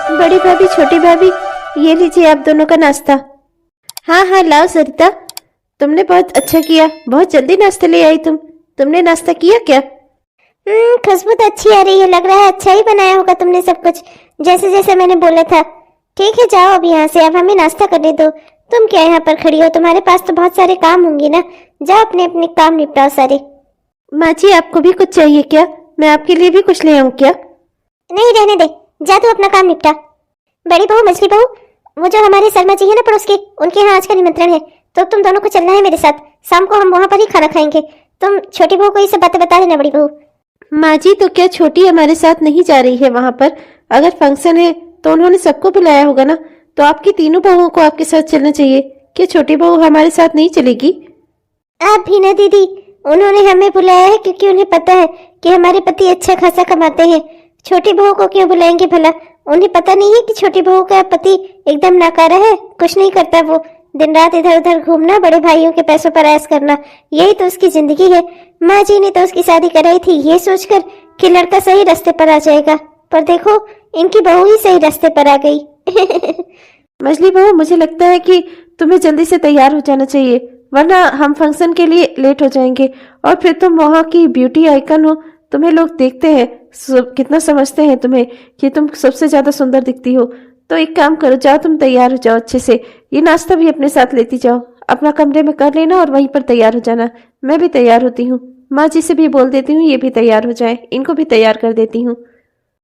बड़ी भाभी, छोटी भाभी, ये लीजिए आप दोनों का नाश्ता। हाँ हाँ लाओ सरिता, तुमने बहुत अच्छा किया, बहुत जल्दी नाश्ता ले आई तुमने नाश्ता किया क्या? खुशबू तो अच्छी आ रही है, लग रहा है अच्छा ही बनाया होगा तुमने सब कुछ, जैसे जैसे मैंने बोला था। ठीक है जाओ अब यहाँ से, अब हमें नाश्ता करने दो। तुम क्या यहाँ पर खड़ी हो, तुम्हारे पास तो बहुत सारे काम होंगे ना, जाओ अपने अपने काम निपटाओ सारे। माँ जी आपको भी कुछ चाहिए क्या? मैं आपके लिए भी कुछ ले आऊँ क्या? नहीं रहने दे, जा तू अपना काम निपटा। बड़ी बहू, मछली बहू, वो जो हमारे शर्मा जी है ना पड़ोस के, उनके यहाँ आज का निमंत्रण है, तो तुम दोनों को चलना है मेरे साथ। शाम को हम वहाँ पर ही खाना खाएंगे। तुम छोटी बहू को ये सब बातें बता देना बड़ी बहू। माँ जी तो क्या छोटी हमारे साथ नहीं जा रही है वहाँ पर? अगर फंक्शन है तो उन्होंने सबको बुलाया होगा ना, तो आपकी तीनों बहुओं को आपके साथ चलना चाहिए। क्या छोटी बहू हमारे साथ नहीं चलेगी? आप भी ना दीदी, उन्होंने हमें बुलाया है क्योंकि उन्हें पता है कि हमारे पति अच्छा खासा कमाते हैं। छोटी बहू को क्यों बुलाएंगे भला? उन्हें पता नहीं है कि छोटी बहू का पति एकदम नाकारा है, कुछ नहीं करता। वो दिन रात इधर उधर घूमना, बड़े भाइयों के पैसों पर ऐश करना, यही तो उसकी जिंदगी है। माँ जी ने तो उसकी शादी कराई थी ये सोचकर कि लड़का सही रास्ते पर आ जाएगा, पर देखो इनकी बहू ही सही रास्ते पर आ गई। मछली बहू, मुझे लगता है कि तुम्हें जल्दी से तैयार हो जाना चाहिए, वरना हम फंक्शन के लिए लेट हो जाएंगे। और फिर तुम वहाँ की ब्यूटी आइकन हो, तुम्हें लोग देखते हैं, कितना समझते हैं तुम्हें कि तुम सबसे ज्यादा सुंदर दिखती हो। तो एक काम करो, जाओ तुम तैयार हो जाओ अच्छे से। ये नाश्ता भी अपने साथ लेती जाओ, अपना कमरे में कर लेना और वहीं पर तैयार हो जाना। मैं भी तैयार होती हूँ, माँ जी से भी बोल देती हूँ ये भी तैयार हो जाए, इनको भी तैयार कर देती हूँ।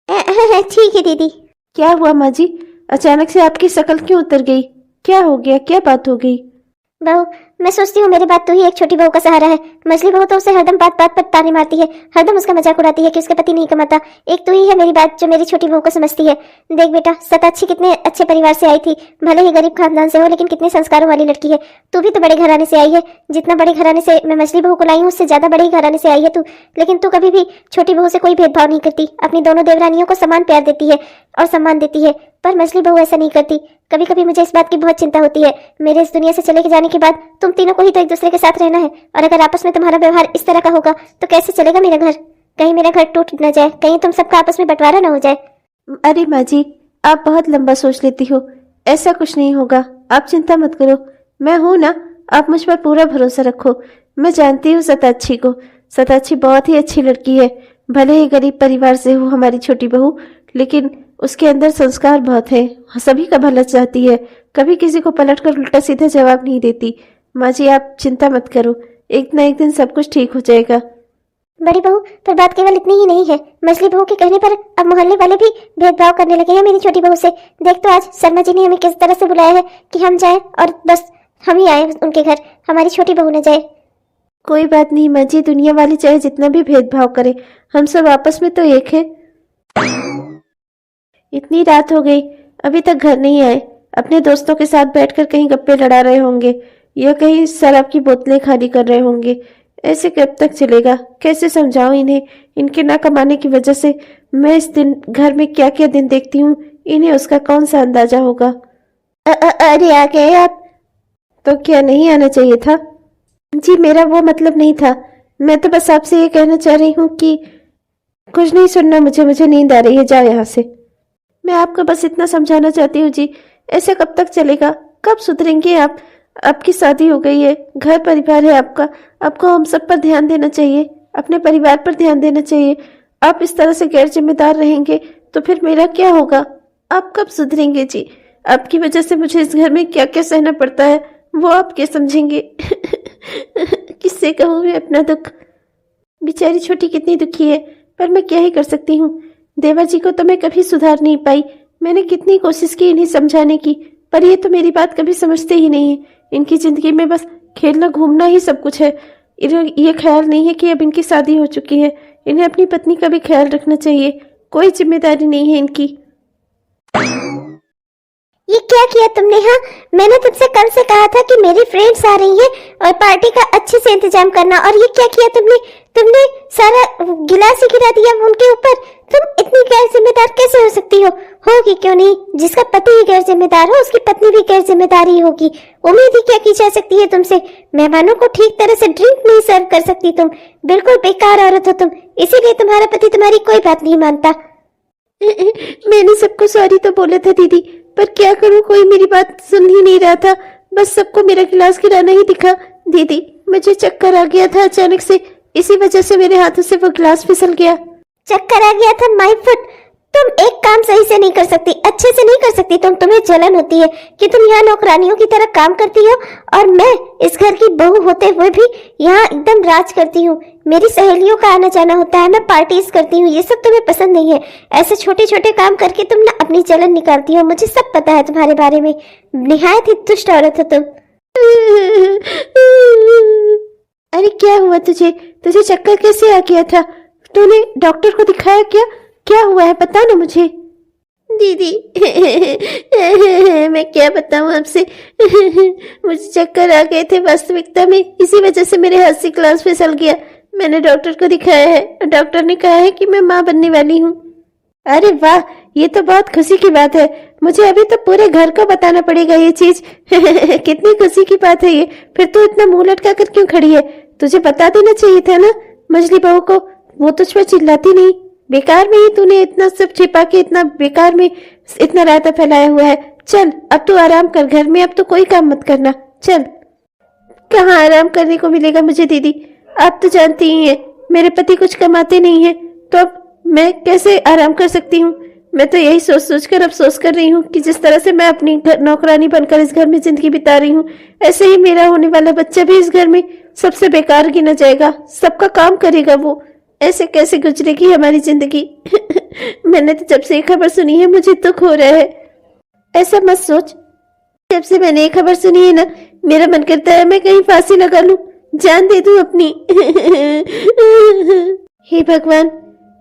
ठीक है दीदी। क्या हुआ माँ जी, अचानक से आपकी शक्ल क्यों उतर गई? क्या हो गया, क्या बात हो गई? बहू, मैं सोचती हूँ मेरी बात तो ही एक छोटी बहू का सहारा है। मछली बहू तो उसे हरदम बात बात पर ताने मारती है, हरदम उसका मजाक उड़ाती है कि उसका पति नहीं कमाता। एक तो ही है मेरी बात जो मेरी छोटी बहू को समझती है। देख बेटा, सताक्षी कितने अच्छे परिवार से आई थी, भले ही गरीब खानदान से हो, लेकिन कितने संस्कारों वाली लड़की है। तू भी तो बड़े घराने से आई है, जितना बड़े घराने से मैं मछली बहू को लाई हूँ उससे ज्यादा बड़े घराने से आई है तू। लेकिन तू कभी भी छोटी बहू से कोई भेदभाव नहीं करती, अपनी दोनों देवरानियों को समान प्यार देती है और सम्मान देती है। पर मछली बहू ऐसा नहीं करती। कभी कभी मुझे इस बात की बहुत चिंता होती है, मेरे इस दुनिया से चले जाने के बाद तुम तीनों को ही तो एक दूसरे के साथ रहना है, और अगर आपस में तुम्हारा व्यवहार इस तरह का होगा तो कैसे चलेगा मेरा घर? कहीं मेरा घर टूट न जाए, कहीं तुम सबका आपस में बंटवारा न हो जाए। अरे माँ जी, आप बहुत लंबा सोच लेती हो, ऐसा कुछ नहीं होगा, आप चिंता मत करो, मैं हूं ना, आप मुझ पर पूरा भरोसा रखो। मैं जानती हूँ सताक्षी को, सताक्षी बहुत ही अच्छी लड़की है। भले ही गरीब परिवार से हो हमारी छोटी बहू, लेकिन उसके अंदर संस्कार बहुत है, सभी का भला चाहती है, कभी किसी को पलटकर उल्टा सीधा जवाब नहीं देती। माँ जी आप चिंता मत करो, एक न एक दिन सब कुछ ठीक हो जाएगा। बड़ी बहू, पर बात केवल इतनी ही नहीं है। मछली बहू के कहने पर अब मोहल्ले वाले भी भेदभाव करने लगे हैं मेरी छोटी बहू से। देख तो आज शर्मा जी ने हमें किस तरह से बुलाया है कि हम जाएं और बस हम ही आए उनके घर, हमारी छोटी बहू न जाए। कोई बात नहीं माँ जी, दुनिया वाले चाहे जितना भी भेदभाव करे, हम सब आपस में तो एक है। इतनी रात हो गई, अभी तक घर नहीं आए, अपने दोस्तों के साथ बैठकर कहीं गप्पे लड़ा रहे होंगे या कहीं शराब की बोतलें खाली कर रहे होंगे। ऐसे कब तक चलेगा? कैसे समझाऊं इन्हें? इनके ना कमाने की वजह से मैं इस दिन घर में क्या क्या दिन देखती हूँ, इन्हें उसका कौन सा अंदाजा होगा। अरे आ गए आप? तो क्या नहीं आना चाहिए था? जी मेरा वो मतलब नहीं था, मैं तो बस आपसे ये कहना चाह रही हूँ कि कुछ नहीं सुनना मुझे नींद आ रही है, जाओ यहाँ से। मैं आपको बस इतना समझाना चाहती हूँ जी, ऐसे कब तक चलेगा? कब सुधरेंगे आप? आपकी शादी हो गई है, घर परिवार है आपका, आपको हम सब पर ध्यान देना चाहिए, अपने परिवार पर ध्यान देना चाहिए। आप इस तरह से गैर जिम्मेदार रहेंगे तो फिर मेरा क्या होगा? आप कब सुधरेंगे जी? आपकी वजह से मुझे इस घर में क्या क्या सहना पड़ता है वो आप क्या समझेंगे? किससे कहूँ मैं अपना दुख? बेचारी छोटी कितनी दुखी है, पर मैं क्या ही कर सकती हूँ। देवर जी को तो मैं कभी सुधार नहीं पाई, मैंने कितनी कोशिश की इन्हें समझाने की, पर ये तो मेरी बात कभी समझते ही नहीं है। इनकी जिंदगी में बस खेलना घूमना ही सब कुछ है। इन्हें ये ख्याल नहीं है कि अब इनकी शादी हो चुकी है, इन्हें अपनी पत्नी का भी ख्याल रखना चाहिए, कोई जिम्मेदारी नहीं है इनकी। ये क्या किया तुमने? हाँ, मैंने तुमसे कल से कहा था कि मेरी फ्रेंड्स आ रही हैं और पार्टी का अच्छे से इंतजाम करना, और ये क्या किया तुमने? तुमने सारा गिलास ही गिरा दिया उनके ऊपर। तुम इतनी गैर जिम्मेदार कैसे हो सकती हो? होगी क्यों नहीं, जिसका पति ही गैर जिम्मेदार हो उसकी पत्नी भी गैर जिम्मेदार ही होगी। उम्मीद ही क्या की जा सकती है तुमसे? मेहमानों को ठीक तरह से ड्रिंक नहीं सर्व कर सकती तुम, बिल्कुल बेकार औरत हो तुम, इसीलिए तुम्हारा पति तुम्हारी कोई बात नहीं मानता। मैंने सबको सॉरी तो बोला था दीदी, पर क्या करूं, कोई मेरी बात सुन ही नहीं रहा था। बस सबको मेरा गिलास गिराना ही दिखा। दीदी मुझे चक्कर आ गया था अचानक से, इसी वजह से मेरे हाथों से वो गिलास फिसल गया। चक्कर आ गया था माय फुट। तुम एक काम सही से नहीं कर सकती, अच्छे से नहीं कर सकती। तुम्हें जलन होती है कि तुम यहाँ नौकरानियों की तरह काम करती हो, और मैं इस घर की बहू होते हुए भी यहाँ एकदम राज करती हूँ। मेरी सहेलियों का आना जाना होता है, मैं पार्टीज करती हूँ, ये सब तुम्हें पसंद नहीं है। ऐसे छोटे छोटे काम करके तुम ना अपनी जलन निकालती हो। मुझे सब पता है तुम्हारे बारे में। निहायत ही दुष्ट औरत हो तुम। अरे क्या हुआ तुझे? तुझे चक्कर कैसे आ गया था? तूने डॉक्टर को दिखाया क्या हुआ है, बता ना मुझे। दीदी मैं क्या बताऊं आपसे। मुझे चक्कर आ गए थे वास्तविकता में, इसी वजह से मेरे हाथ से ग्लास फिसल गया। मैंने डॉक्टर को दिखाया है, डॉक्टर ने कहा है कि मैं माँ बनने वाली हूँ। अरे वाह, ये तो बहुत खुशी की बात है। मुझे अभी तो पूरे घर को बताना पड़ेगा ये चीज। कितनी खुशी की बात है ये। फिर तू इतना मुंह लटका कर क्यों खड़ी है? तुझे बता देना चाहिए था ना मछली बहू को, वो तुझ पर चिल्लाती नहीं। बेकार में ही तूने इतना सब छिपा के, इतना बेकार में इतना रायता फैलाया हुआ है। चल अब तू आराम कर घर में, अब तो कोई काम मत करना। चल। कहाँ आराम करने को मिलेगा मुझे दीदी? आप तो जानती ही हैं मेरे पति कुछ कमाते नहीं हैं, तो अब मैं कैसे आराम कर सकती हूँ? मैं तो यही सोच सोच कर अफसोस कर रही हूँ कि जिस तरह से मैं अपनी नौकरानी बनकर इस घर में जिंदगी बिता रही हूँ, ऐसे ही मेरा होने वाला बच्चा भी इस घर में सबसे बेकार गिना जाएगा, सबका काम करेगा वो। ऐसे कैसे गुजरेगी हमारी जिंदगी? मैंने तो जब से ये खबर सुनी है मुझे दुख हो रहा है। ऐसा मत सोच। जब से मैंने ये खबर सुनी है ना, मेरा मन करता है मैं कहीं फांसी लगा लूं, जान दे दूं अपनी। हे भगवान,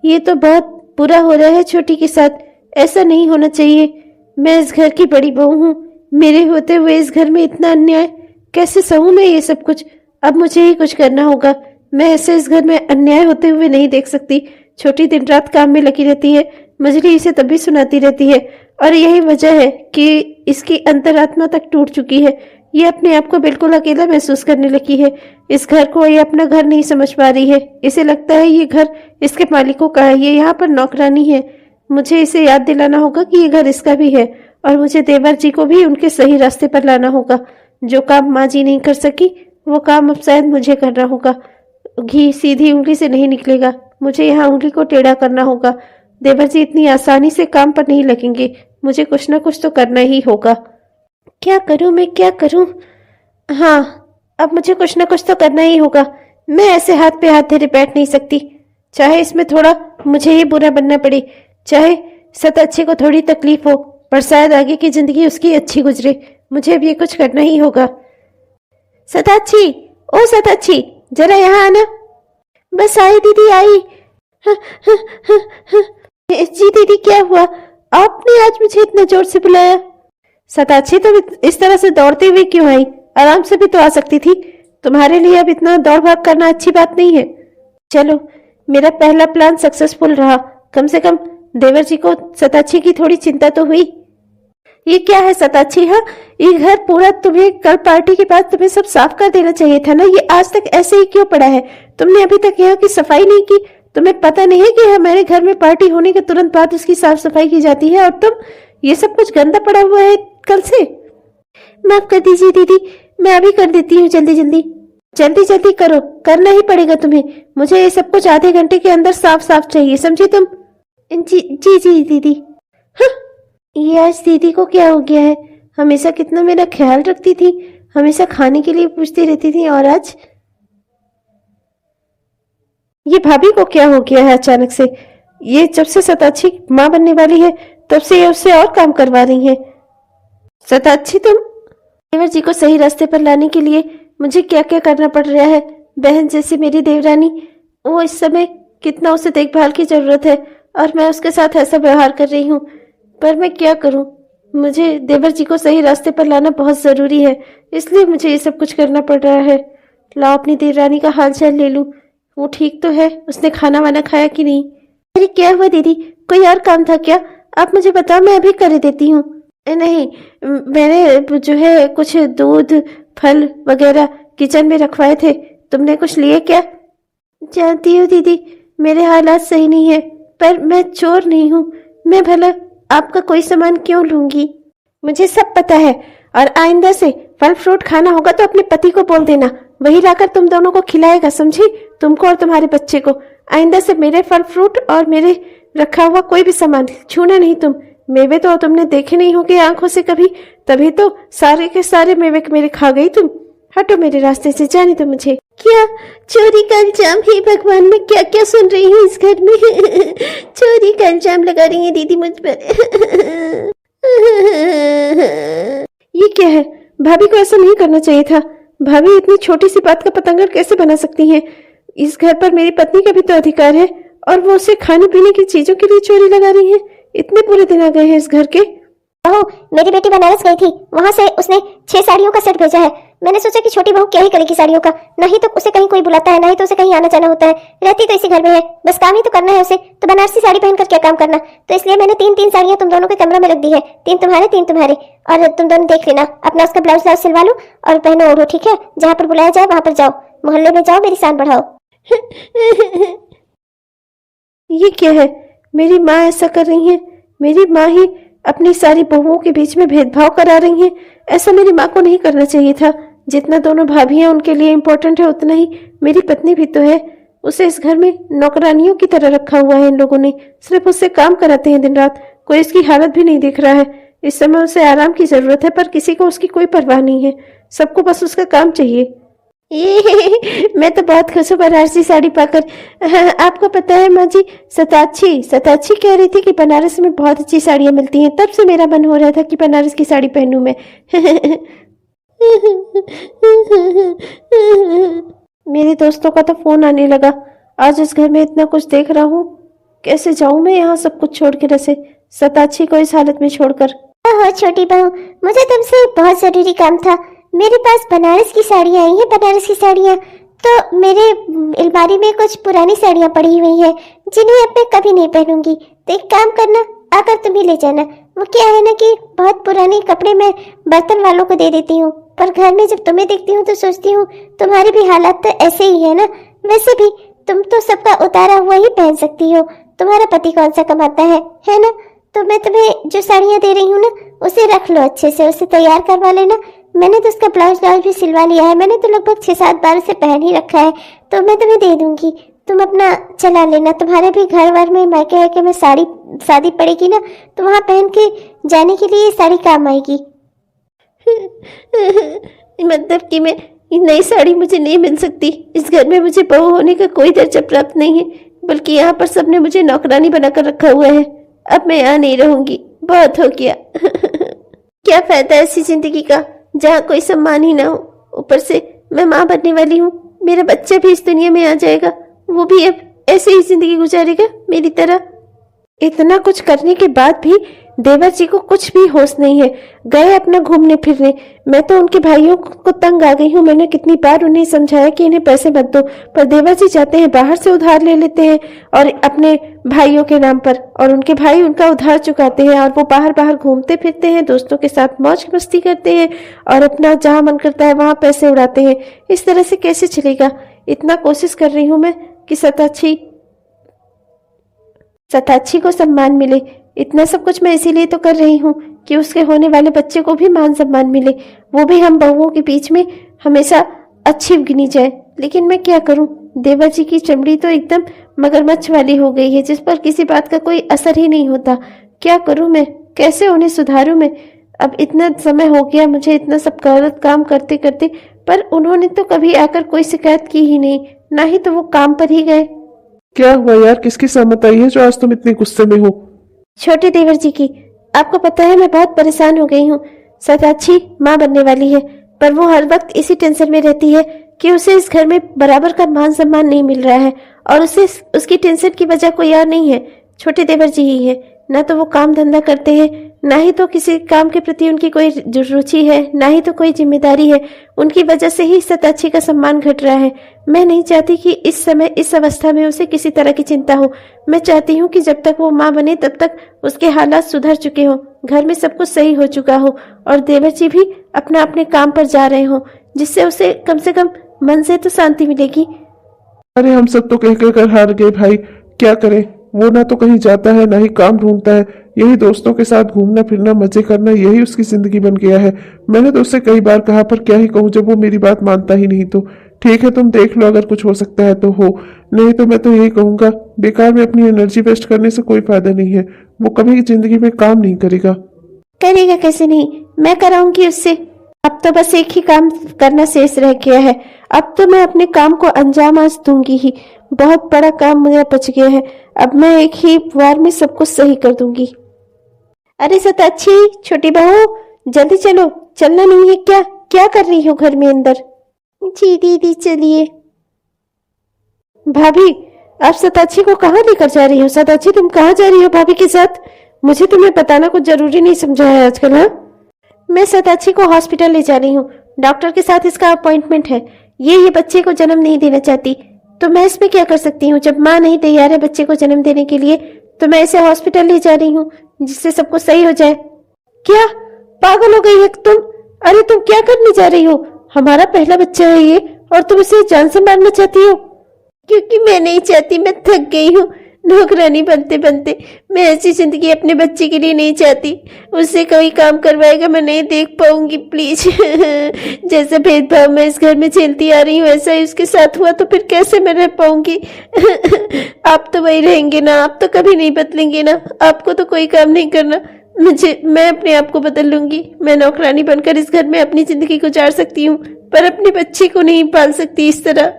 ये तो बहुत बुरा हो रहा है छोटी के साथ। ऐसा नहीं होना चाहिए। मैं इस घर की बड़ी बहू हूँ, मेरे होते हुए इस घर में इतना अन्याय कैसे सहूं मैं ये सब कुछ? अब मुझे ही कुछ करना होगा। मैं ऐसे इस घर में अन्याय होते हुए नहीं देख सकती। छोटी दिन रात काम में लगी रहती है, मजली इसे तभी सुनाती रहती है, और यही वजह है कि इसकी अंतरात्मा तक टूट चुकी है। ये अपने आप को बिल्कुल अकेला महसूस करने लगी है। इस घर को ये अपना घर नहीं समझ पा रही है। इसे लगता है ये घर इसके मालिकों का है, ये यहाँ पर नौकरानी है। मुझे इसे याद दिलाना होगा कि ये घर इसका भी है, और मुझे देवर जी को भी उनके सही रास्ते पर लाना होगा। जो काम माँ जी नहीं कर सकी, वो काम अब शायद मुझे करना होगा। घी सीधी उंगली से नहीं निकलेगा, मुझे यहाँ उंगली को टेढ़ा करना होगा। देवर जी इतनी आसानी से काम पर नहीं लगेंगे, मुझे कुछ ना कुछ तो करना ही होगा। क्या करूं मैं, क्या करूं? हाँ, अब मुझे कुछ ना कुछ तो करना ही होगा। मैं ऐसे हाथ पे हाथ धरे बैठ नहीं सकती, चाहे इसमें थोड़ा मुझे ही बुरा बनना पड़े, चाहे सताक्षी को थोड़ी तकलीफ हो, पर शायद आगे की जिंदगी उसकी अच्छी गुजरे। मुझे अब ये कुछ करना ही होगा। सताक्षी, ओ सताक्षी, जरा यहाँ आना। बस आई दीदी, आई। जी दीदी, क्या हुआ? आपने आज मुझे इतना जोर से बुलाया? सताक्षी, तुम इस तरह से दौड़ते हुए क्यों आई? आराम से भी तो आ सकती थी। तुम्हारे लिए अब इतना दौड़ भाग करना अच्छी बात नहीं है। चलो, मेरा पहला प्लान सक्सेसफुल रहा। कम से कम देवर जी को सताक्षी की थोड़ी चिंता तो हुई। ये क्या है सताक्षी? हाँ, ये घर पूरा तुम्हें कल पार्टी के बाद तुम्हें सब साफ कर देना चाहिए था ना। ये आज तक ऐसे ही क्यों पड़ा है? तुमने अभी तक यहाँ की सफाई नहीं की। तुम्हें पता नहीं है कि हमारे घर में पार्टी होने के तुरंत बाद उसकी साफ सफाई की जाती है, और तुम ये सब कुछ गंदा पड़ा हुआ है कल से। माफ कर दीजिए दीदी, मैं अभी कर देती हूँ। जल्दी जल्दी जल्दी जल्दी करो, करना ही पड़ेगा तुम्हें। मुझे ये सब कुछ आधे घंटे के अंदर साफ साफ चाहिए, समझी तुम? जी जी जी दीदी। हाँ, ये आज दीदी को क्या हो गया है? हमेशा कितना मेरा ख्याल रखती थी, हमेशा खाने के लिए पूछती रहती थी, और आज ये भाभी को क्या हो गया है अचानक से? ये जब से सताक्षी माँ बनने वाली है तब से ये उससे और काम करवा रही है। सताक्षी, तुम देवर जी को सही रास्ते पर लाने के लिए मुझे क्या क्या करना पड़ रहा है। बहन जैसी मेरी देवरानी, वो इस समय कितना उसे देखभाल की जरूरत है, और मैं उसके साथ ऐसा व्यवहार कर रही हूँ। पर मैं क्या करूँ? मुझे देवर जी को सही रास्ते पर लाना बहुत जरूरी है, इसलिए मुझे ये सब कुछ करना पड़ रहा है। लाओ अपनी देवरानी का हाल चाल ले लूं। वो ठीक तो है? उसने खाना वाना खाया कि नहीं? अरे क्या हुआ दीदी, कोई और काम था क्या? आप मुझे बताओ, मैं अभी कर देती हूँ। नहीं, मैंने जो है कुछ दूध फल वगैरह किचन में रखवाए थे, तुमने कुछ लिए क्या? जानती हो दीदी, मेरे हालात सही नहीं है, पर मैं चोर नहीं हूँ। मैं भला आपका कोई सामान क्यों लूंगी? मुझे सब पता है, और आइंदा से फल फ्रूट खाना होगा तो अपने पति को बोल देना, वही लाकर तुम दोनों को खिलाएगा, समझी? तुमको और तुम्हारे बच्चे को। आइंदा से मेरे फल फ्रूट और मेरे रखा हुआ कोई भी सामान छूना नहीं तुम। मेवे तो तुमने देखे नहीं होंगे आंखों से कभी, तभी तो सारे के सारे मेवे मेरे खा गई तुम। हटो मेरे रास्ते से, जाने दो मुझे। क्या चोरी का इल्जाम? हे भगवान, मैं क्या क्या सुन रही हूँ इस घर में। चोरी का इल्जाम लगा रही है दीदी मुझ पर। ये क्या है? भाभी को ऐसा नहीं करना चाहिए था। भाभी इतनी छोटी सी बात का पतंगर कैसे बना सकती हैं? इस घर पर मेरी पत्नी का भी तो अधिकार है, और वो उसे खाने पीने की चीजों के लिए चोरी लगा रही है। इतने पूरे दिन आ गए हैं इस घर के। बहू, मेरी बेटी बनारस गई थी, वहाँ से उसने 6 साड़ियों का सेट भेजा है। मैंने सोचा कि छोटी बहू क्या ही करेगी साड़ियों का, नहीं तो उसे कहीं कोई बुलाता है, नहीं तो उसे कहीं आना जाना होता है। रहती तो इसी घर में है, बस काम ही तो करना है उसे, तो बनारसी साड़ी पहनकर क्या काम करना। तो इसलिए मैंने 3-3 साड़ियां तुम दोनों के कमरे में रख दी है, 3 तुम्हारे 3 तुम्हारे, और तुम दोनों देख लेना, अपना उसका ब्लाउज सिलवा लो और पहनो ओढ़ो, ठीक है? जहाँ पर बुलाया जाए वहां पर जाओ, मोहल्ले में जाओ, मेरी शान बढ़ाओ। ये क्या है? मेरी माँ ऐसा कर रही है? मेरी माँ ही अपनी सारी बहुओं के बीच में भेदभाव करा रही है। ऐसा मेरी माँ को नहीं करना चाहिए था। जितना दोनों भाभियां उनके लिए इम्पोर्टेंट है, उतना ही मेरी पत्नी भी तो है। उसे इस घर में नौकरानियों की तरह रखा हुआ है इन लोगों ने, सिर्फ उससे काम कराते हैं दिन रात। कोई इसकी हालत भी नहीं देख रहा है। इस समय उसे आराम की जरूरत है, पर किसी को उसकी कोई परवाह नहीं है। सबको बस उसका काम चाहिए। मैं तो बहुत खुश हूँ बनारसी साड़ी पाकर। आपको पता है माँ जी, सताक्षी कह रही थी कि बनारस में बहुत अच्छी साड़ियाँ मिलती हैं, तब से मेरा मन हो रहा था कि बनारस की साड़ी पहनूं मैं। मेरे दोस्तों का तो फोन आने लगा। आज इस घर में इतना कुछ देख रहा हूँ, कैसे जाऊं मैं यहाँ सब कुछ छोड़ के रसे, सताक्षी को इस हालत में छोड़कर। ओह छोटी बहू, मुझे तुमसे बहुत जरूरी काम था। मेरे पास बनारस की साड़ियाँ आई हैं, बनारस की साड़ियाँ। तो मेरे अलमारी में कुछ पुरानी साड़ियाँ पड़ी हुई हैं, जिन्हें अब मैं कभी नहीं पहनूंगी। तो एक काम करना, आकर तुम ही ले जाना। वो क्या है ना कि बहुत पुराने कपड़े मैं बर्तन वालों को दे देती हूँ, पर घर में जब तुम्हें देखती हूँ तो सोचती हूँ तुम्हारे भी हालात तो ऐसे ही है ना। वैसे भी तुम तो सबका उतारा हुआ ही पहन सकती हो, तुम्हारा पति कौन सा कमाता है ना? तो मैं तुम्हें जो साड़ियाँ दे रही हूँ ना, उसे रख लो अच्छे से, उसे तैयार करवा लेना। मैंने तो उसका ब्लाउज भी सिलवा लिया है, मैंने तो लगभग 6-7 बार उसे पहन ही रखा है, तो मैं तुम्हें दे दूंगी। तुम अपना चला लेना। तुम्हारे भी घर वर में मायके है कि मैं शादी पड़ेगी ना, तो वहाँ पहन के जाने के लिए ये साड़ी काम आएगी। मतलब कि मैं ये नई साड़ी मुझे नहीं मिल सकती? इस घर में मुझे बहू होने का कोई दर्जा प्राप्त नहीं है, बल्कि यहाँ पर सबने मुझे नौकरानी बनाकर रखा हुआ है। अब मैं यहाँ नहीं रहूंगी, बहुत हो गया। क्या फायदा ऐसी जिंदगी का जहाँ कोई सम्मान ही ना हो। ऊपर से मैं माँ बनने वाली हूँ, मेरा बच्चा भी इस दुनिया में आ जाएगा, वो भी अब ऐसे ही जिंदगी गुजारेगा मेरी तरह। इतना कुछ करने के बाद भी देवर जी को कुछ भी होश नहीं है, गए अपना घूमने फिरने। मैं तो उनके भाइयों को तंग आ गई हूँ। मैंने कितनी बार उन्हें समझाया कि इन्हें पैसे मत दो, पर देवर जी जाते हैं बाहर से उधार ले लेते हैं और अपने भाइयों के नाम पर, और उनके भाई उनका उधार चुकाते हैं, और वो बाहर बाहर घूमते फिरते हैं, दोस्तों के साथ मौज मस्ती करते हैं, और अपना जहाँ मन करता है वहां पैसे उड़ाते हैं। इस तरह से कैसे चलेगा? इतना कोशिश कर रही हूँ मैं कि सताक्षी को सम्मान मिले। इतना सब कुछ मैं इसीलिए तो कर रही हूँ कि उसके होने वाले बच्चे को भी मान सम्मान मिले, वो भी हम बहुओं के बीच में हमेशा अच्छी गिनी जाए। लेकिन मैं क्या करूँ, देवर जी की चमड़ी तो एकदम मगरमच्छ वाली हो गई है, जिस पर किसी बात का कोई असर ही नहीं होता। क्या करूँ मैं, कैसे उन्हें सुधारूं मैं? अब इतना समय हो गया मुझे इतना सब गलत काम करते करते, पर उन्होंने तो कभी आकर कोई शिकायत की ही नहीं, ना ही तो वो काम पर ही गए। क्या हुआ यार, किसकी सहमत आई है जो आज तुम इतने गुस्से में हो? छोटे देवर जी की। आपको पता है मैं बहुत परेशान हो गई हूँ। सताक्षी माँ बनने वाली है, पर वो हर वक्त इसी टेंशन में रहती है कि उसे इस घर में बराबर का मान सम्मान नहीं मिल रहा है, और उसे उसकी टेंशन की वजह कोई और नहीं है, छोटे देवर जी ही है। ना तो वो काम धंधा करते हैं, ना ही तो किसी काम के प्रति उनकी कोई रुचि है, ना ही तो कोई जिम्मेदारी है। उनकी वजह से ही सताक्षी का सम्मान घट रहा है। मैं नहीं चाहती कि इस समय इस अवस्था में उसे किसी तरह की चिंता हो। मैं चाहती हूँ कि जब तक वो माँ बने तब तक उसके हालात सुधर चुके हों, घर में सब कुछ सही हो चुका हो, और देवर जी भी अपना अपने काम पर जा रहे हों, जिससे उसे कम से कम मन से तो शांति मिलेगी। अरे हम सब तो कह कर हार गए भाई, क्या करें? वो ना तो कहीं जाता है ना ही काम ढूंढता है, यही दोस्तों के साथ घूमना फिरना मजे करना, यही उसकी जिंदगी बन गया है। मैंने तो उससे कई बार कहा, पर क्या ही कहूँ जब वो मेरी बात मानता ही नहीं। तो ठीक है, तुम देख लो, अगर कुछ हो सकता है तो हो, नहीं तो मैं तो यही कहूंगा बेकार में अपनी एनर्जी वेस्ट करने से कोई फायदा नहीं है। वो कभी जिंदगी में काम नहीं करेगा। करेगा कैसे नहीं, मैं कराऊंगी उससे। अब तो बस एक ही काम करना शेष रह गया है। अब तो मैं अपने काम को अंजाम आज दूंगी ही। बहुत बड़ा काम मुझे बच गया है। अब मैं एक ही बार में सब कुछ सही कर दूंगी। अरे सताक्षी, छोटी बहू, जल्दी चलो। चलना नहीं है क्या? क्या कर रही हो घर में अंदर? जी दीदी चलिए। भाभी, आप सताक्षी को कहाँ लेकर जा रही हो? सताक्षी, तुम कहाँ जा रही हो भाभी के साथ? मुझे तुम्हें बताना कुछ जरूरी नहीं समझा है आजकल। हाँ, मैं सताक्षी को हॉस्पिटल ले जा रही हूँ। डॉक्टर के साथ इसका अपॉइंटमेंट है। ये बच्चे को जन्म नहीं देना चाहती, तो मैं इसमें क्या कर सकती हूँ? जब माँ नहीं तैयार है बच्चे को जन्म देने के लिए, तो मैं इसे हॉस्पिटल ले जा रही हूँ जिससे सब कुछ सही हो जाए। क्या पागल हो गई है तुम? अरे तुम क्या करने जा रही हो? हमारा पहला बच्चा है ये, और तुम इसे जान से मारना चाहती हो? क्योंकि मैं नहीं चाहती, मैं थक गई हूँ नौकरानी बनते बनते। मैं ऐसी जिंदगी अपने बच्चे के लिए नहीं चाहती। उससे कोई काम करवाएगा मैं नहीं देख पाऊंगी, प्लीज। जैसा भेदभाव मैं इस घर में झेलती आ रही हूँ, ऐसा ही उसके साथ हुआ तो फिर कैसे मैं रह पाऊंगी? आप तो वही रहेंगे ना, आप तो कभी नहीं बदलेंगे ना। आपको तो कोई काम नहीं करना। मैं अपने आप को बदल लूंगी। मैं नौकरानी बनकर इस घर में अपनी जिंदगी गुजार सकती हूँ, पर अपने बच्चे को नहीं पाल सकती इस तरह।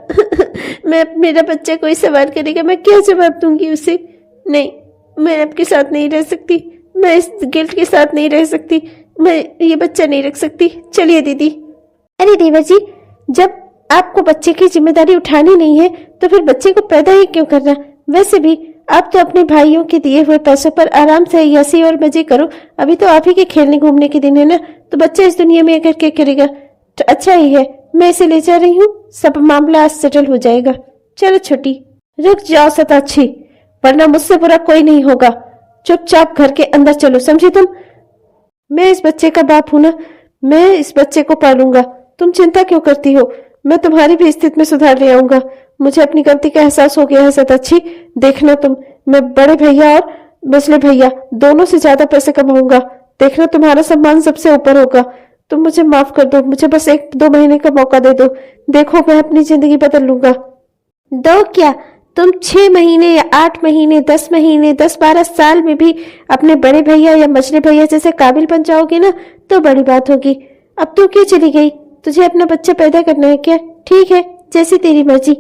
मेरा बच्चा कोई सवाल करेगा, मैं क्या जवाब दूंगी उसे? नहीं, मैं आपके साथ नहीं रह सकती। मैं इस गिल्ट के साथ नहीं रह सकती। मैं ये बच्चा नहीं रख सकती। चलिए दीदी। अरे देवर जी, जब आपको बच्चे की जिम्मेदारी उठानी नहीं है तो फिर बच्चे को पैदा ही क्यों करना? वैसे भी आप तो अपने भाइयों के दिए हुए पैसों पर आराम से यसी और मजे करो। अभी तो आप ही के खेलने घूमने के दिन है ना, तो बच्चा इस दुनिया में अगर क्या करेगा? तो अच्छा ही है, मैं इसे ले जा रही हूँ। सब मामला आज सेटल हो जाएगा। चलो छोटी। रुक जाओ सताक्षी, वरना मुझसे बुरा कोई नहीं होगा। चुपचाप घर के अंदर चलो, समझी तुम? मैं इस बच्चे का बाप हूं ना, मैं इस बच्चे को पालूंगा। तुम चिंता क्यों करती हो? मैं तुम्हारी भी स्थिति में सुधार ले आऊंगा। मुझे अपनी गलती का एहसास हो गया है सताक्षी। देखना तुम, मैं बड़े भैया और मझले भैया दोनों से ज्यादा पैसे कमाऊंगा। देखना तुम्हारा सम्मान सबसे ऊपर होगा। तुम मुझे माफ कर दो, मुझे बस 1-2 महीने का मौका दे दो। देखो मैं अपनी जिंदगी बदल लूंगा। दो क्या, तुम 6 महीने या 8 महीने, 10 महीने, 10-12 साल में भी अपने बड़े भैया या मझले भैया जैसे काबिल बन जाओगे ना, तो बड़ी बात होगी। अब तू क्यों चली गई? तुझे अपना बच्चा पैदा करना है क्या? ठीक है, जैसी तेरी मर्जी।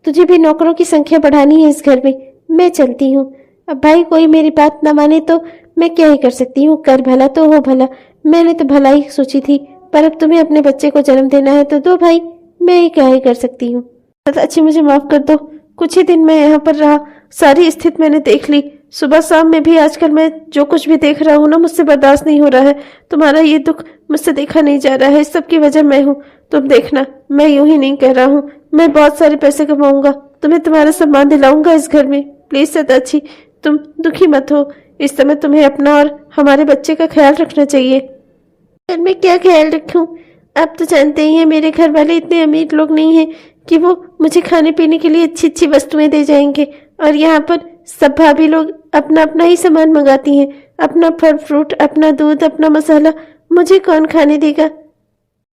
तुझे भी नौकरों की संख्या बढ़ानी है इस घर में। मैं चलती हूँ। अब भाई कोई मेरी बात ना माने तो मैं क्या ही कर सकती हूँ? कर भला तो हो भला। मैंने तो भला ही सोची थी, पर अब तुम्हें अपने बच्चे को जन्म देना है तो दो भाई, मैं ही क्या ही कर सकती हूँ। अच्छी, मुझे माफ कर दो। कुछ ही दिन मैं यहाँ पर रहा, सारी स्थिति मैंने देख ली। सुबह शाम में भी आजकल मैं जो कुछ भी देख रहा हूँ ना, मुझसे बर्दाश्त नहीं हो रहा है। तुम्हारा ये दुख मुझसे देखा नहीं जा रहा है, इस सब की वजह मैं हूँ। तुम देखना, मैं यूं ही नहीं कह रहा हूँ। मैं बहुत सारे पैसे कमाऊंगा, तुम्हें तुम्हारा सम्मान दिलाऊंगा इस घर में। प्लीज सताक्षी, तुम दुखी मत हो। इस समय तुम्हें अपना और हमारे बच्चे का ख्याल रखना चाहिए। पर मैं क्या ख्याल रखूं? आप तो जानते ही हैं मेरे घर वाले इतने अमीर लोग नहीं हैं कि वो मुझे खाने पीने के लिए अच्छी अच्छी वस्तुएं दे जाएंगे। और यहाँ पर सब भाभी लोग अपना अपना ही सामान मंगाती हैं, अपना फल फ्रूट, अपना दूध, अपना मसाला। मुझे कौन खाने देगा?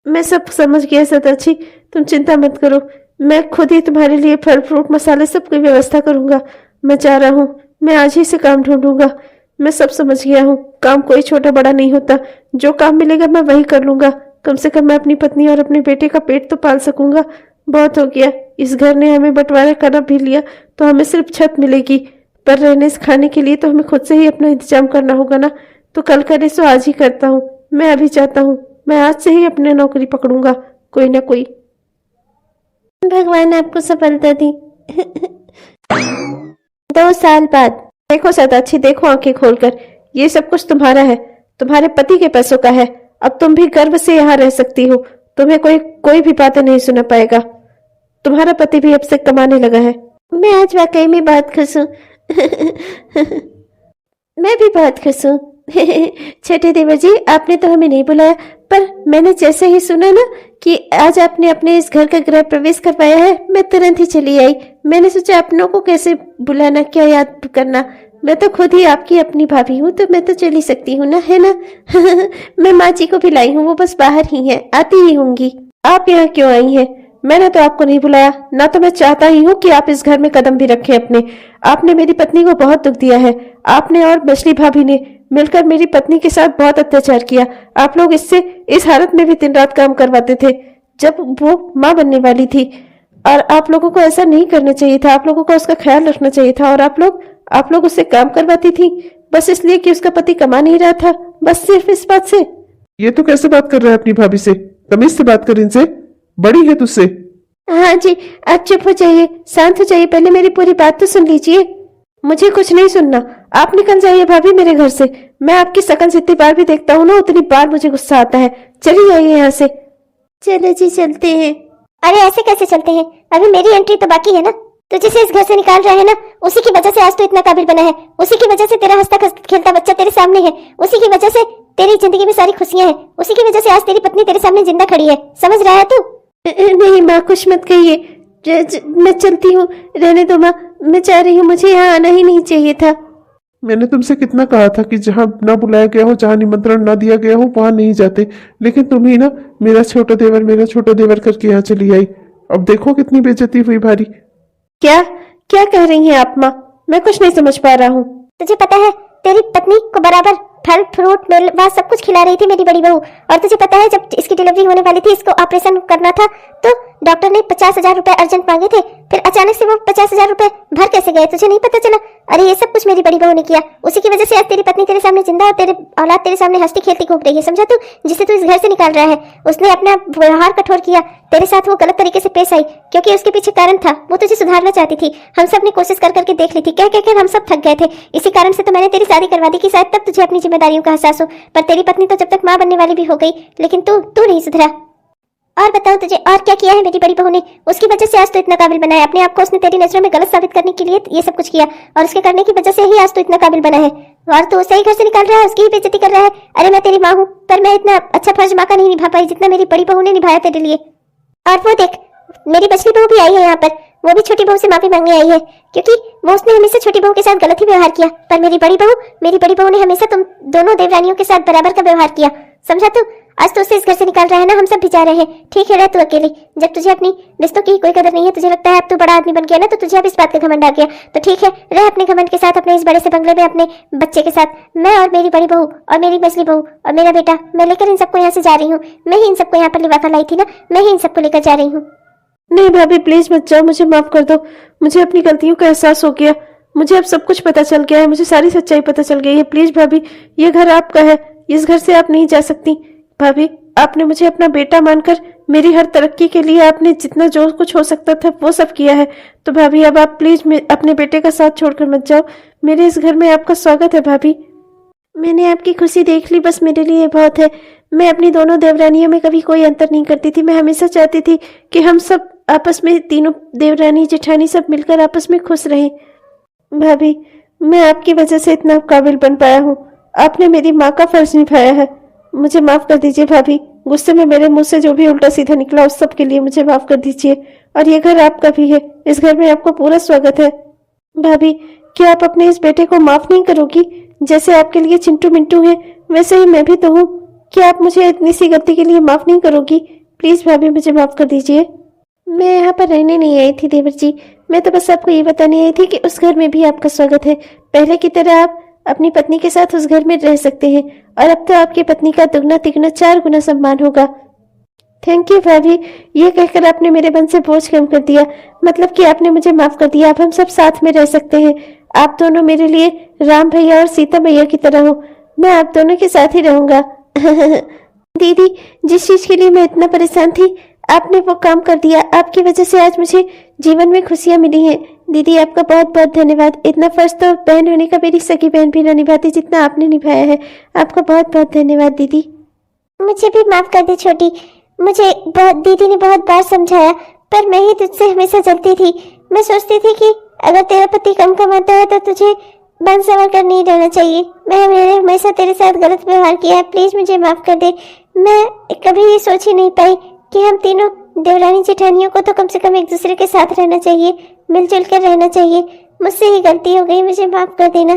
मैं सब समझ गया सताक्षी, तुम चिंता मत करो। मैं खुद ही तुम्हारे लिए फल फ्रूट मसाले सब की व्यवस्था करूंगा। मैं जा रहा हूँ, मैं आज ही से काम ढूंढूंगा। मैं सब समझ गया हूँ, काम कोई छोटा बड़ा नहीं होता। जो काम मिलेगा मैं वही कर लूंगा। कम से कम मैं अपनी पत्नी और अपने बेटे का पेट तो पाल सकूंगा। बहुत हो गया, इस घर ने हमें बंटवारा कर भी लिया तो हमें सिर्फ छत मिलेगी, पर रहने खाने के लिए तो हमें खुद से ही अपना इंतजाम करना होगा ना। तो कल करे सो आज ही करता हूँ। मैं अभी चाहता हूँ, मैं आज से ही अपनी नौकरी पकड़ूंगा, कोई ना कोई। भगवान आपको सफलता दी। 2 साल बाद। देखो सताक्षी, देखो आंखें खोलकर, ये सब कुछ तुम्हारा है, तुम्हारे पति के पैसों का है। अब तुम भी गर्व से यहाँ रह सकती हो। तुम्हें कोई भी बातें नहीं सुना पाएगा। तुम्हारा पति भी अब से कमाने लगा है। मैं आज वाकई में बहुत खुश हूँ। मैं भी बहुत खुश हूँ। छठे देवर जी, आपने तो हमें नहीं बुलाया, पर मैंने जैसे ही सुना ना कि आज आपने अपने इस घर का गृह प्रवेश करवाया है, मैं तुरंत ही चली आई। मैंने सोचा अपनों को कैसे बुलाना, क्या याद करना। मैं तो खुद ही आपकी अपनी भाभी हूँ, तो मैं तो चली सकती हूँ ना, है ना। मैं माँ जी को भी लाई हूँ, वो बस बाहर ही है, आती ही होंगी। आप यहाँ क्यों आई हैं? मैंने तो आपको नहीं बुलाया, ना तो मैं चाहता ही हूँ कि आप इस घर में कदम भी रखें अपने। आपने मेरी पत्नी को बहुत दुख दिया है। आपने और मछली भाभी ने मिलकर मेरी पत्नी के साथ बहुत अत्याचार किया। आप लोग इससे इस हालत में भी दिन रात काम करवाते थे जब वो माँ बनने वाली थी, और आप लोगों को ऐसा नहीं करना चाहिए था। आप लोगों को उसका ख्याल रखना चाहिए था, और आप लोग उससे काम करवाती थी बस इसलिए कि उसका पति कमा नहीं रहा था, बस सिर्फ इस बात से। ये तो कैसे बात कर रहा है अपनी भाभी से? तमीज से बात कर इनसे, बड़ी है तुझसे। हाँ जी, आप चुप हो जाइए, शांत हो जाइए, पहले मेरी पूरी बात तो सुन लीजिए। मुझे कुछ नहीं सुनना, आप निकल जाइए भाभी मेरे घर से। मैं आपकी शकल जितनी बार भी देखता हूँ ना, उतनी बार मुझे गुस्सा आता है। चलिए आइए यहाँ से। चलो जी, चलते हैं। अरे ऐसे कैसे चलते हैं? अभी मेरी एंट्री तो बाकी है ना। तो जिसे इस घर से निकाल रहे हैं ना, उसी की वजह से आज तो इतना काबिल बना है। उसी की वजह से तेरा हंसता खेलता बच्चा तेरे सामने है। उसी की वजह से तेरी जिंदगी में सारी खुशियां हैं। उसी की वजह से आज तेरी पत्नी तेरे सामने जिंदा खड़ी है। समझ रहा है तू? नहीं माँ, कुछ मत कहिए। मैं चलती हूँ, रहने दो माँ। मैं चाह रही हूँ, मुझे यहाँ आना ही नहीं चाहिए था। मैंने तुमसे कितना कहा था कि जहाँ ना बुलाया गया हो, जहाँ निमंत्रण ना दिया गया हो, वहां नहीं जाते। लेकिन तुम ही ना मेरा छोटा देवर करके यहाँ चली आई। अब देखो कितनी बेइज्जती हुई भारी। क्या क्या कह रही हैं आप माँ? मैं कुछ नहीं समझ पा रहा हूँ। तुझे पता है तेरी पत्नी को बराबर फल फ्रूट मिलवा सब कुछ खिला रही थी मेरी बड़ी बहू। और तुझे पता है जब इसकी डिलीवरी होने वाली थी, इसको ऑपरेशन करना था, तो डॉक्टर ने 50,000 रुपए अर्जेंट मांगे थे। फिर अचानक से वो 50,000 रुपए भर कैसे गए, तुझे नहीं पता चला? अरे ये सब कुछ मेरी बड़ी बहू ने किया। उसी की वजह से आज तेरी पत्नी तेरे सामने जिंदा और तेरे औलाद तेरे सामने हंसती खेलती घूम रही है। समझा तू? जिसे तू इस घर से निकाल रहा है, उसने अपना व्यवहार कठोर किया तेरे साथ। वो गलत तरीके से पेश आई क्योंकि उसके पीछे कारण था। वो तुझे सुधारना चाहती थी। हम सब ने कोशिश कर करके देख ली थी, कह कहकर हम सब थक गए थे। इसी कारण से तो मैंने तेरी शादी करवा दी कि शायद तब तुझे अपनी जिम्मेदारियों का एहसास हो। पर तेरी पत्नी तो जब तक माँ बनने वाली भी हो गई, लेकिन तू नहीं सुधरा। और बताओ तुझे और क्या किया है मेरी बड़ी बहू ने? उसकी वजह से आज तो इतना काबिल बना है। अपने आप को उसने तेरी नजरों में गलत साबित करने के लिए ये सब कुछ किया, और उसके करने की वजह से ही आज तो इतना काबिल बना है। और तू उसे ही घर से निकाल रहा है, उसकी ही बेइज्जती कर रहा है। अरे मैं तेरी माँ हूँ, पर मैं इतना अच्छा फर्ज माँ का नहीं निभा पाई जितना मेरी बड़ी बहू ने निभाया तेरे लिए। और वो देख, मेरी बचली बहू भी आई है यहाँ पर। वो भी छोटी बहू से माफी मांगने आई है क्योंकि वो उसने हमेशा छोटी बहू के साथ गलत ही व्यवहार किया। पर मेरी बड़ी बहू ने हमेशा तुम दोनों देवरानियों के साथ बराबर का व्यवहार किया। समझा तू? आज तो उसे इस घर से निकाल रहा है ना, हम सब भी जा रहे हैं। ठीक है, रह तू अकेली। जब तुझे अपनी रिश्तों की कोई कदर नहीं है, तुझे लगता है अब तू बड़ा आदमी बन गया ना, तो तुझे अब इस बात का घमंड आ गया। तो ठीक है, रह अपने घमंड के साथ अपने इस बड़े से बंगले में अपने बच्चे के साथ। मैं और मेरी बड़ी बहू और मेरी मछली बहू और मेरा बेटा, मैं लेकर इन सबको यहाँ से जा रही हूँ। मैं ही इन सबको यहाँ पर लिवा कर लाई थी ना, मैं ही इन सबको लेकर जा रही हूँ। नहीं भाभी, प्लीज मत जाओ, मुझे माफ कर दो। मुझे अपनी गलतियों का एहसास हो गया। मुझे अब सब कुछ पता चल गया है, मुझे सारी सच्चाई पता चल गई है। प्लीज भाभी, ये घर आपका है, इस घर से आप नहीं जा सकती। भाभी, आपने मुझे अपना बेटा मानकर मेरी हर तरक्की के लिए आपने जितना जो कुछ हो सकता था वो सब किया है। तो भाभी अब आप प्लीज अपने बेटे का साथ छोड़कर मत जाओ। मेरे इस घर में आपका स्वागत है भाभी। मैंने आपकी खुशी देख ली, बस मेरे लिए बहुत है। मैं अपनी दोनों देवरानियों में कभी कोई अंतर नहीं करती थी। मैं हमेशा चाहती थी कि हम सब आपस में, तीनों देवरानी जेठानी सब मिलकर आपस में खुश रहें। भाभी, मैं आपकी वजह से इतना काबिल बन पाया हूँ। आपने मेरी माँ का फर्ज निभाया है। मुझे माफ कर दीजिए भाभी। गुस्से में मेरे मुंह से जो भी उल्टा सीधा निकला उस सब के लिए मुझे माफ कर दीजिए। और ये घर आपका भी है, इस घर में आपका पूरा स्वागत है। भाभी, क्या आप अपने इस बेटे को माफ नहीं करोगी? जैसे आपके लिए चिंटू मिंटू है, वैसे ही मैं भी तो हूँ। क्या आप मुझे इतनी सी गलती के लिए माफ नहीं करोगी? प्लीज भाभी, मुझे माफ कर दीजिए। मैं यहाँ पर रहने नहीं आई थी देवर जी। मैं तो बस आपको ये बताने आई थी कि उस घर में भी आपका स्वागत है। पहले की तरह आप अपनी पत्नी के साथ उस घर में रह सकते हैं, और अब तो आपकी पत्नी का दुगना तिगुना 4 गुना सम्मान होगा। थैंक यू भाभी, ये कहकर आपने मेरे मन से बोझ कम कर दिया। मतलब कि आपने मुझे माफ कर दिया। अब हम सब साथ में रह सकते हैं। आप दोनों मेरे लिए राम भैया और सीता मैया की तरह हो। मैं आप दोनों के साथ ही रहूंगा। दीदी, जिस चीज के लिए मैं इतना परेशान थी, आपने वो काम कर दिया। आपकी वजह से आज मुझे जीवन में खुशियां मिली हैं। दीदी, आपका बहुत बहुत धन्यवाद। इतना फर्ज तो बहन होने का मेरी सगी बहन भी ना निभाती जितना आपने निभाया है। आपका बहुत बहुत धन्यवाद दीदी। मुझे भी माफ कर दे छोटी। मुझे दीदी ने बहुत बार समझाया, पर मैं ही तुझसे हमेशा जलती थी। मैं सोचती थी कि अगर तेरा पति कम कमाता है तो तुझे बन संवर कर नहीं रहना चाहिए। मैंने हमेशा तेरे साथ गलत व्यवहार किया है, प्लीज मुझे माफ कर दे। मैं कभी ये सोच ही नहीं पाई कि हम तीनों देवरानी जेठानियों को तो कम से कम एक दूसरे के साथ रहना चाहिए, मिलजुल कर रहना चाहिए। मुझसे ही गलती हो गई, मुझे माफ कर देना।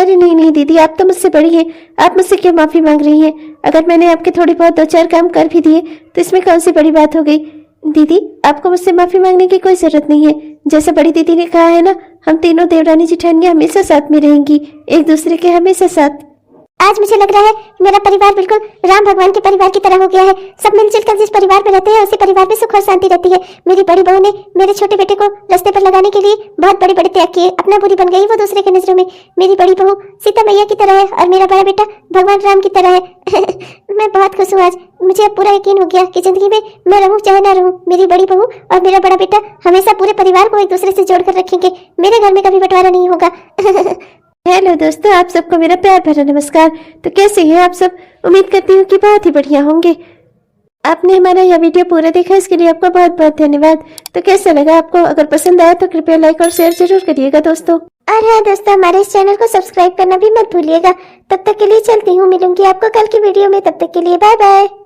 अरे नहीं नहीं दीदी, आप तो मुझसे बड़ी हैं, आप मुझसे क्यों माफी मांग रही हैं? अगर मैंने आपके थोड़ी बहुत दो चार काम कर भी दिए तो इसमें कौन सी बड़ी बात हो गई? दीदी, आपको मुझसे माफी मांगने की कोई जरूरत नहीं है। जैसे बड़ी दीदी ने कहा है ना, हम तीनों देवरानी जेठानियां हमेशा साथ में रहेंगी, एक दूसरे के हमेशा साथ। आज मुझे लग रहा है मेरा परिवार बिल्कुल राम भगवान के परिवार की तरह हो गया है। सब मिलजुल कर जिस परिवार में रहते हैं उसी परिवार में सुख और शांति रहती है। मेरी बड़ी बहू ने मेरे छोटे बेटे को रास्ते पर लगाने के लिए बहुत बड़े बड़े त्याग किए, अपना बुरी बन गई वो दूसरे के नजरों में। मेरी बड़ी बहू सीता मैया की तरह है और मेरा बड़ा बेटा भगवान राम की तरह है। मैं बहुत खुश हूँ आज। मुझे अब पूरा यकीन हो गया कि जिंदगी में मैं रहूँ चाहे ना रहूँ, मेरी बड़ी बहू और मेरा बड़ा बेटा हमेशा पूरे परिवार को एक दूसरे से जोड़कर रखेंगे। मेरे घर में कभी बंटवारा नहीं होगा। हेलो दोस्तों, आप सबको मेरा प्यार भरा नमस्कार। तो कैसे हैं आप सब? उम्मीद करती हूँ कि बहुत ही बढ़िया होंगे। आपने हमारा यह वीडियो पूरा देखा, इसके लिए आपका बहुत बहुत धन्यवाद। तो कैसा लगा आपको? अगर पसंद आया तो कृपया लाइक और शेयर जरूर करिएगा दोस्तों। और हाँ दोस्तों, हमारे इस चैनल को सब्सक्राइब करना भी मत भूलिएगा। तब तक के लिए चलती हूँ, मिलूंगी आपको कल की वीडियो में। तब तक के लिए बाय बाय।